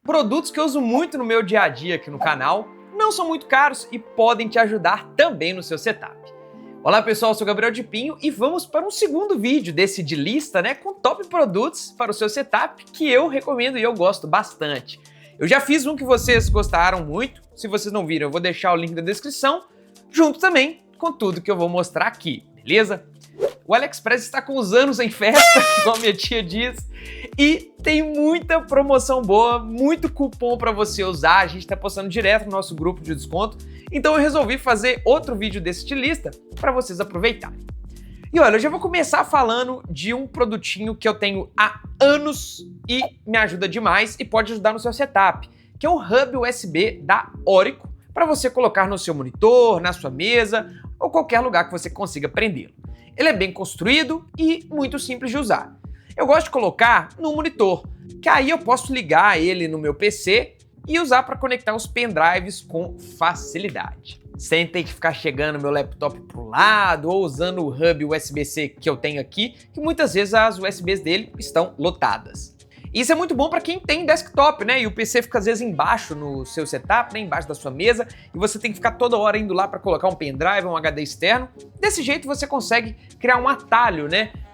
Produtos que eu uso muito no meu dia a dia aqui no canal, não são muito caros e podem te ajudar também no seu setup. Olá pessoal, eu sou o Gabriel de Pinho e vamos para um segundo vídeo desse de lista, com top produtos para o seu setup que eu recomendo e eu gosto bastante. Eu já fiz um que vocês gostaram muito, se vocês não viram eu vou deixar o link na descrição, junto também com tudo que eu vou mostrar aqui, beleza? O AliExpress está com os anos em festa, como minha tia diz, e tem muita promoção boa, muito cupom para você usar, a gente está postando direto no nosso grupo de desconto, então eu resolvi fazer outro vídeo desse de lista para vocês aproveitarem. E olha, eu já vou começar falando de um produtinho que eu tenho há anos e me ajuda demais e pode ajudar no seu setup, que é o hub USB da Orico, para você colocar no seu monitor, na sua mesa ou qualquer lugar que você consiga prendê-lo. Ele é bem construído e muito simples de usar. Eu gosto de colocar no monitor, que aí eu posso ligar ele no meu PC e usar para conectar os pendrives com facilidade. Sem ter que ficar chegando meu laptop para o lado ou usando o hub USB-C que eu tenho aqui, que muitas vezes as USBs dele estão lotadas. Isso é muito bom para quem tem desktop, e o PC fica às vezes embaixo no seu setup, embaixo da sua mesa, e você tem que ficar toda hora indo lá para colocar um pendrive, um HD externo. Desse jeito você consegue criar um atalho,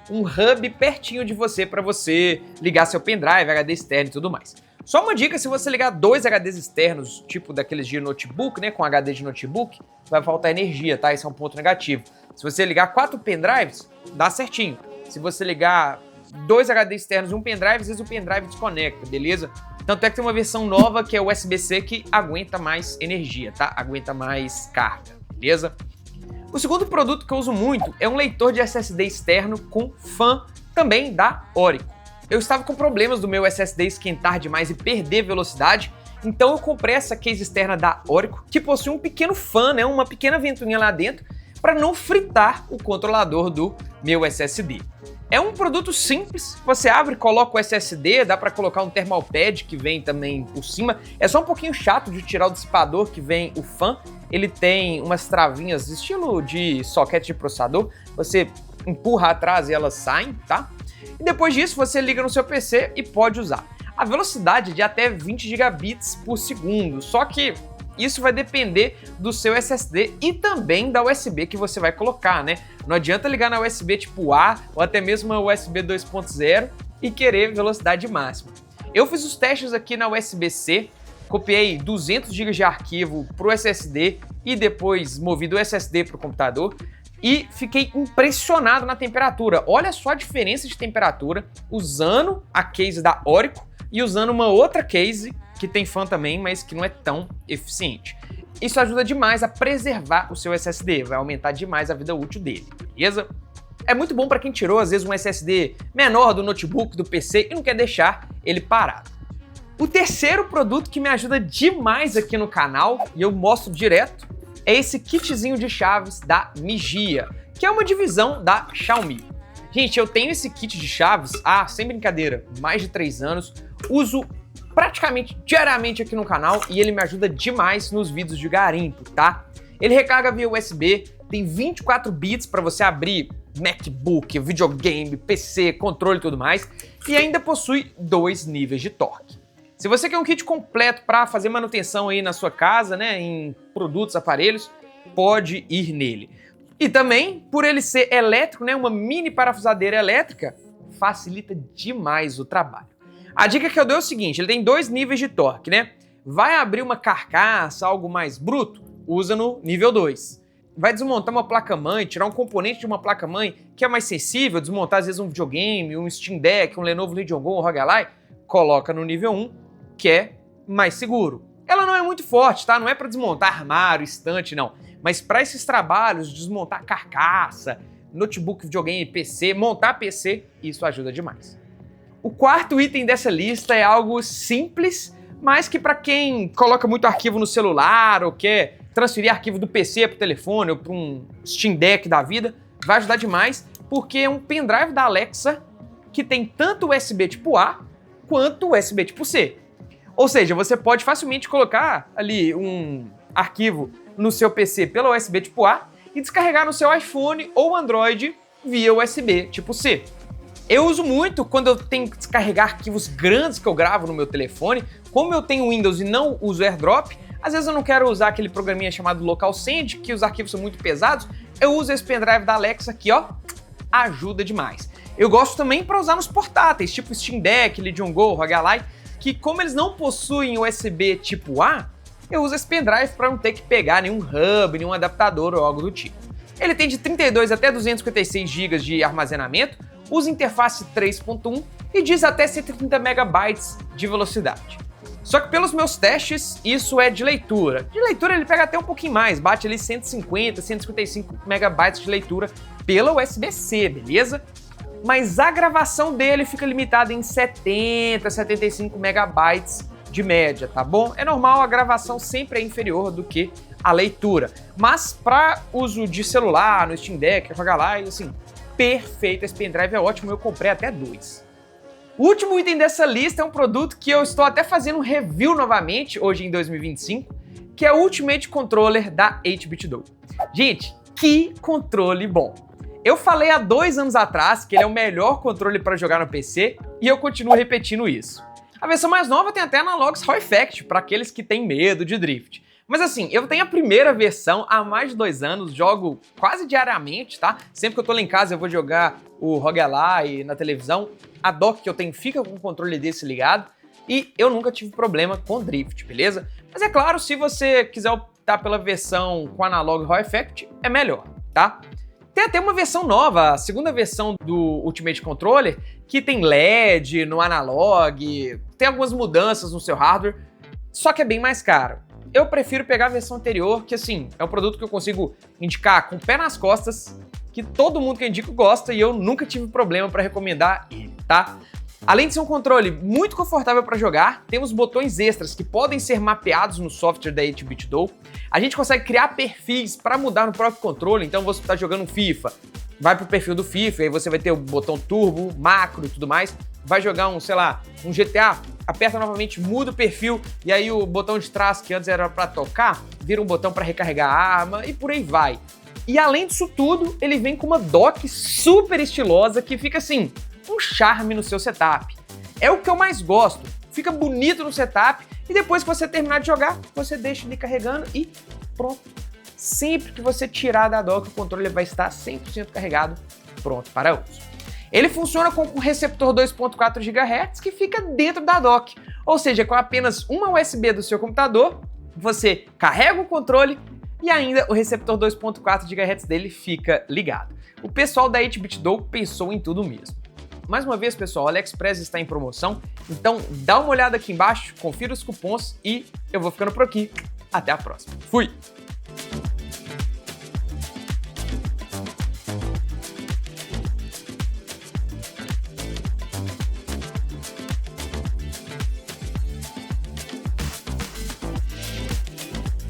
um hub pertinho de você para você ligar seu pendrive, HD externo e tudo mais. Só uma dica, se você ligar dois HDs externos, tipo daqueles de notebook, com HD de notebook, vai faltar energia, tá? Esse é um ponto negativo. Se você ligar 4 pendrives, dá certinho. Se você ligar 2 HD externos e um pendrive, às vezes o pendrive desconecta, beleza? Tanto é que tem uma versão nova que é o USB-C que aguenta mais energia, tá? Aguenta mais carga, beleza? O segundo produto que eu uso muito é um leitor de SSD externo com fan, também da Orico. Eu estava com problemas do meu SSD esquentar demais e perder velocidade, então eu comprei essa case externa da Orico, que possui um pequeno fan, uma pequena ventoinha lá dentro, para não fritar o controlador do meu SSD. É um produto simples, você abre, coloca o SSD, dá para colocar um thermal pad que vem também por cima. É só um pouquinho chato de tirar o dissipador que vem o fan. Ele tem umas travinhas estilo de socket de processador, você empurra atrás e elas saem, tá? E depois disso você liga no seu PC e pode usar. A velocidade é de até 20 gigabits por segundo, só que isso vai depender do seu SSD e também da USB que você vai colocar, Não adianta ligar na USB tipo A ou até mesmo a USB 2.0 e querer velocidade máxima. Eu fiz os testes aqui na USB-C, copiei 200 GB de arquivo para o SSD e depois movi do SSD para o computador e fiquei impressionado na temperatura. Olha só a diferença de temperatura usando a case da Orico e usando uma outra case que tem fan também, mas que não é tão eficiente. Isso ajuda demais a preservar o seu SSD, vai aumentar demais a vida útil dele, beleza? É muito bom para quem tirou, às vezes, um SSD menor do notebook, do PC e não quer deixar ele parado. O terceiro produto que me ajuda demais aqui no canal, e eu mostro direto, é esse kitzinho de chaves da Migia, que é uma divisão da Xiaomi. Gente, eu tenho esse kit de chaves há, sem brincadeira, mais de 3 anos, uso praticamente diariamente aqui no canal e ele me ajuda demais nos vídeos de garimpo, tá? Ele recarga via USB, tem 24 bits para você abrir MacBook, videogame, PC, controle e tudo mais, e ainda possui 2 níveis de torque. Se você quer um kit completo para fazer manutenção aí na sua casa, em produtos, aparelhos, pode ir nele. E também, por ele ser elétrico, uma mini parafusadeira elétrica, facilita demais o trabalho. A dica que eu dou é o seguinte, ele tem 2 níveis de torque, Vai abrir uma carcaça, algo mais bruto, usa no nível 2. Vai desmontar uma placa-mãe, tirar um componente de uma placa-mãe que é mais sensível, desmontar às vezes um videogame, um Steam Deck, um Lenovo Legion Go, um ROG Ally, coloca no nível 1, que é mais seguro. Ela não é muito forte, tá? Não é para desmontar armário, estante, não. Mas para esses trabalhos, desmontar carcaça, notebook, videogame, PC, montar PC, isso ajuda demais. O quarto item dessa lista é algo simples, mas que para quem coloca muito arquivo no celular ou quer transferir arquivo do PC para o telefone ou para um Steam Deck da vida, vai ajudar demais, porque é um pendrive da Alexa que tem tanto USB tipo A quanto USB tipo C. Ou seja, você pode facilmente colocar ali um arquivo no seu PC pela USB tipo A e descarregar no seu iPhone ou Android via USB tipo C. Eu uso muito quando eu tenho que descarregar arquivos grandes que eu gravo no meu telefone. Como eu tenho Windows e não uso AirDrop, às vezes eu não quero usar aquele programinha chamado Local Send, que os arquivos são muito pesados, eu uso esse pendrive da Alexa aqui, ó, ajuda demais. Eu gosto também para usar nos portáteis, tipo Steam Deck, Legion Go, ROG Ally, que como eles não possuem USB tipo A, eu uso esse pendrive para não ter que pegar nenhum hub, nenhum adaptador ou algo do tipo. Ele tem de 32 até 256 GB de armazenamento, usa interface 3.1 e diz até 130 MB de velocidade. Só que pelos meus testes, isso é de leitura. De leitura ele pega até um pouquinho mais, bate ali 150, 155 MB de leitura pela USB-C, beleza? Mas a gravação dele fica limitada em 70, 75 MB de média, tá bom? É normal, a gravação sempre é inferior do que a leitura. Mas para uso de celular, no Steam Deck, ROG Ally, assim, perfeito, esse pendrive é ótimo, eu comprei até 2. O último item dessa lista é um produto que eu estou até fazendo um review novamente, hoje em 2025, que é o Ultimate Controller da 8BitDo. Gente, que controle bom! Eu falei há 2 anos atrás que ele é o melhor controle para jogar no PC e eu continuo repetindo isso. A versão mais nova tem até analogs Raw Effect, para aqueles que têm medo de drift. Mas assim, eu tenho a primeira versão há mais de 2 anos, jogo quase diariamente, tá? Sempre que eu tô lá em casa eu vou jogar o ROG Ally na televisão, a dock que eu tenho fica com o controle desse ligado e eu nunca tive problema com drift, beleza? Mas é claro, se você quiser optar pela versão com analog Raw Effect, é melhor, tá? Tem até uma versão nova, a segunda versão do Ultimate Controller, que tem LED no analog, tem algumas mudanças no seu hardware, só que é bem mais caro. Eu prefiro pegar a versão anterior, que assim, é um produto que eu consigo indicar com o pé nas costas, que todo mundo que eu indico gosta e eu nunca tive problema para recomendar ele, tá? Além de ser um controle muito confortável para jogar, temos botões extras que podem ser mapeados no software da 8BitDo. A gente consegue criar perfis para mudar no próprio controle, então você está jogando um FIFA, vai pro perfil do FIFA, aí você vai ter o botão turbo, macro e tudo mais. Vai jogar um, sei lá, um GTA, aperta novamente, muda o perfil, e aí o botão de trás, que antes era para tocar, vira um botão para recarregar a arma e por aí vai. E além disso tudo, ele vem com uma dock super estilosa que fica assim, um charme no seu setup. É o que eu mais gosto, fica bonito no setup e depois que você terminar de jogar, você deixa ele carregando e pronto. Sempre que você tirar da dock, o controle vai estar 100% carregado, pronto para uso. Ele funciona com um receptor 2.4 GHz que fica dentro da dock, ou seja, com apenas uma USB do seu computador, você carrega o controle e ainda o receptor 2.4 GHz dele fica ligado. O pessoal da 8BitDo pensou em tudo mesmo. Mais uma vez, pessoal, o AliExpress está em promoção, então dá uma olhada aqui embaixo, confira os cupons e eu vou ficando por aqui. Até a próxima. Fui!